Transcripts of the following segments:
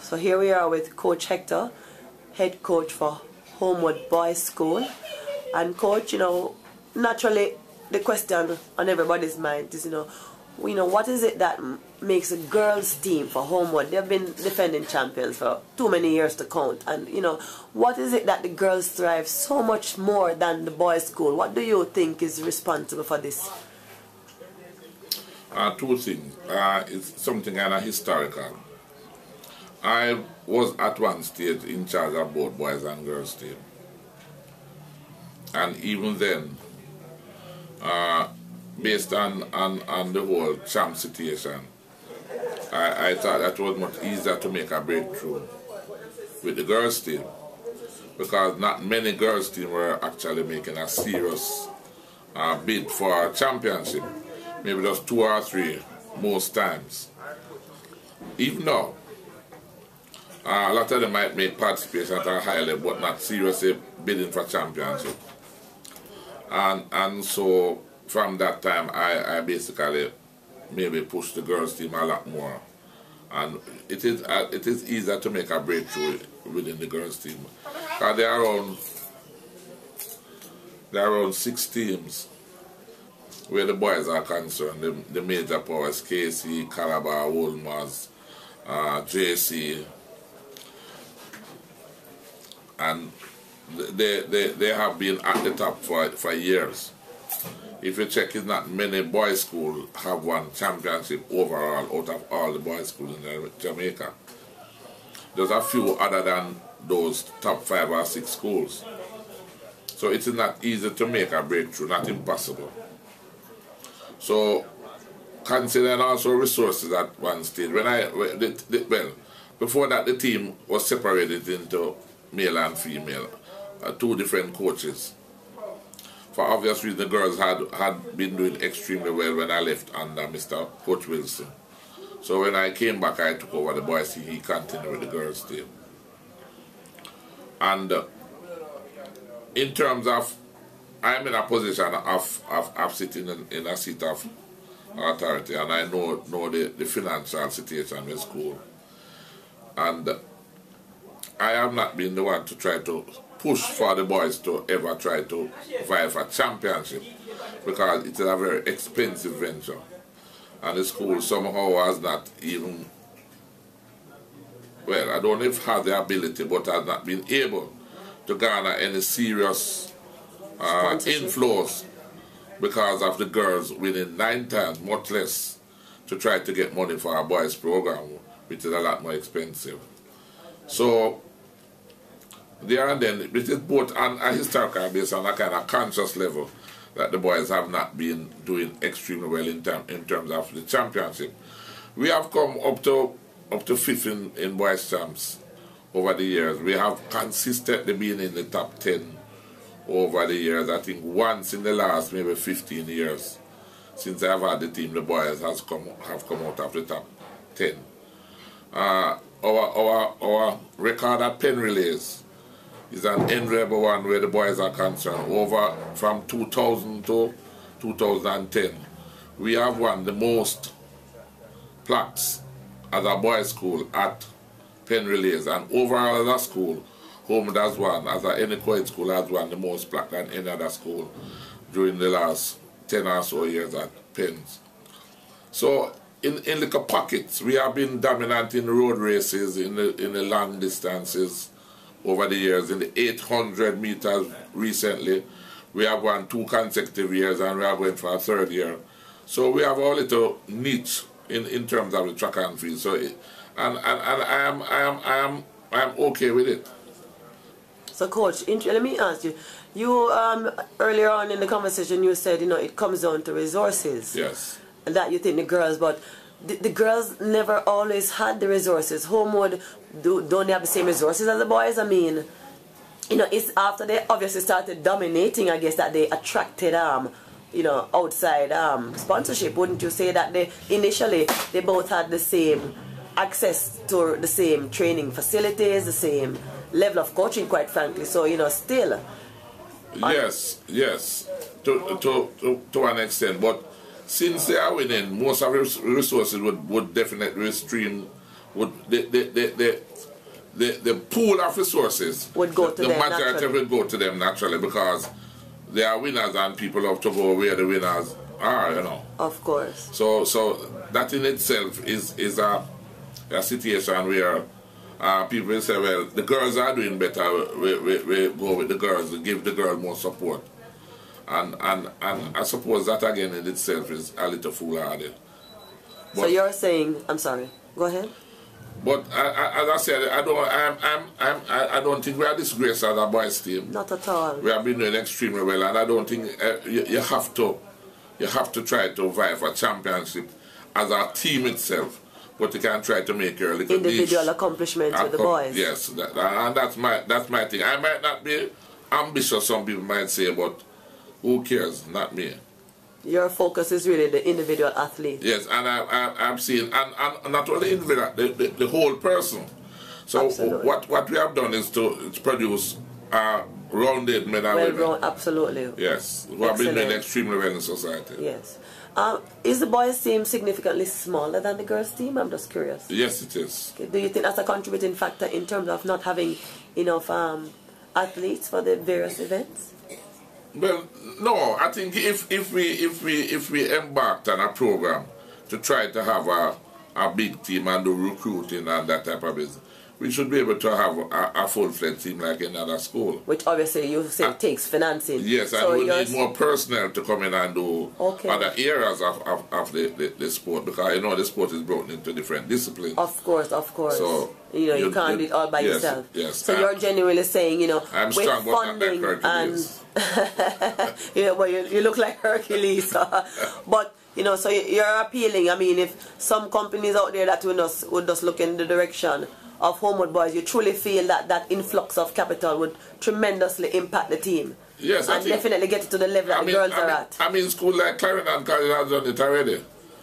So here we are with Coach Hector, head coach for Holmwood Boys School. And coach, naturally the question on everybody's mind is, what is it that makes a girls team for Holmwood? They've been defending champions for too many years to count. And, what is it that the girls thrive so much more than the boys school? What do you think is responsible for this? Two things. It's something kind of historical. I was at one stage in charge of both boys and girls team. And even then, based on the whole champ situation, I thought that was much easier to make a breakthrough with the girls team, because not many girls team were actually making a serious bid for a championship. Maybe just 2 or 3 most times. Even now, a lot of them might make participation at a high level, but not seriously bidding for championship. And so from that time, I basically maybe pushed the girls team a lot more. And it is easier to make a breakthrough within the girls team. Because there are around 6 teams where the boys are concerned. The major powers, KC, Calabar, Holmwood, JC, and they have been at the top for years. If you check, it's not many boys' schools have won championship overall out of all the boys' schools in Jamaica. There's a few other than those top 5 or 6 schools. So it's not easy to make a breakthrough, not impossible. So, considering also resources at one stage, before that the team was separated into male and female, 2 different coaches. For obvious reasons, the girls had been doing extremely well when I left under Mr. Coach Wilson. So when I came back, I took over the boys team. He continued with the girls team. And in terms of, I'm in a position of sitting in a seat of authority, and I know the financial situation in the school. And I have not been the one to try to push for the boys to ever try to vie for championship, because it is a very expensive venture. And the school somehow has not even, well, I don't know if have the ability, but has not been able to garner any serious inflows because of the girls winning 9 times, much less to try to get money for our boys program, which is a lot more expensive. So there and then, it is both on a historical basis and a kind of conscious level that the boys have not been doing extremely well in terms of the championship. We have come up to 5th in boys champs over the years. We have consistently been in the top 10 over the years. I think once in the last maybe 15 years since I've had the team, the boys have come out of the top 10. Our record at pen relays is an enviable one where the boys are concerned. Over from 2000 to 2010, we have won the most plaques as a boys' school at pen relays, and overall as a school, Holmwood has won, as any co-ed school has won the most plaques than any other school during the last 10 or so years at pens. So in little pockets, we have been dominant in road races, in the long distances over the years. In the 800 meters recently, we have won 2 consecutive years, and we are going for a 3rd year. So we have a little niche in terms of the track and field. So I am okay with it. So coach, let me ask you, earlier on in the conversation you said, it comes down to resources. Yes. That you think the girls, but the girls never always had the resources. Holmwood, don't they have the same resources as the boys? I mean, it's after they obviously started dominating, I guess, that they attracted outside sponsorship. Wouldn't you say that initially they both had the same access to the same training facilities, the same level of coaching, quite frankly? So still. Yes, to an extent, but since they are winning, most of the resources would definitely stream. pool of resources would go to the them majority naturally. would go to them naturally, because they are winners and people have to go where the winners are, you know. Of course. So that in itself is a situation where people will say, well, the girls are doing better, we go with the girls, we give the girls more support. And I suppose that again in itself is a little foolhardy. So you're saying, I'm sorry, go ahead. But as I said, I don't think we are disgraced as a boys team. Not at all. We have been doing extremely well, and I don't think you have to try to vie for championship as a team itself. But you can try to make your little individual accomplishments with the boys. Yes, and that's my thing. I might not be ambitious, some people might say, but who cares? Not me. Your focus is really the individual athlete. Yes, and I'm seeing, and not only individual, the whole person. So absolutely. what we have done is to produce rounded men and women. Absolutely. Yes, who have been doing extremely well in society. Yes. Is the boys' team significantly smaller than the girls' team? I'm just curious. Yes, it is. Okay. Do you think that's a contributing factor in terms of not having enough athletes for the various events? Well, no. I think if we embarked on a program to try to have a big team and do recruiting and that type of business, we should be able to have a full-fledged team like another school. Which obviously you say takes financing. Yes, and we need more personnel to come in and do other areas of the sport, because you know the sport is broken into different disciplines. Of course, of course. So you can't do it all by yes, yourself. Yes. So you're genuinely saying, I'm with strong, funding but not like Hercules. Well, you look like Hercules. But so you're appealing. I mean, if some companies out there that would just look in the direction of Holmwood boys, you truly feel that influx of capital would tremendously impact the team. Yes, and definitely get it to the level that the girls are at. I mean, schools like Clarendon College has done it already,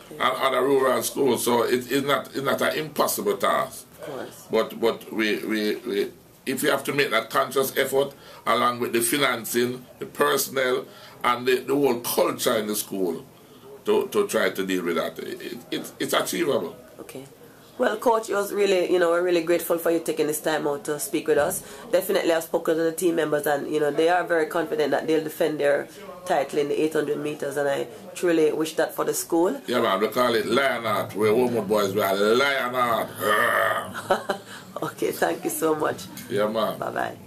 and other rural schools. So it's not an impossible task. Of course. But we if you have to make that conscious effort, along with the financing, the personnel, and the whole culture in the school, to try to deal with that, it's achievable. Okay. Well, Coach, it was really, we're really grateful for you taking this time out to speak with us. Definitely, I've spoken to the team members, and they are very confident that they'll defend their title in the 800 meters, and I truly wish that for the school. Yeah, man, we call it Lionheart. We're Holmwood boys, we are Lionheart. Okay, thank you so much. Yeah, man. Bye-bye.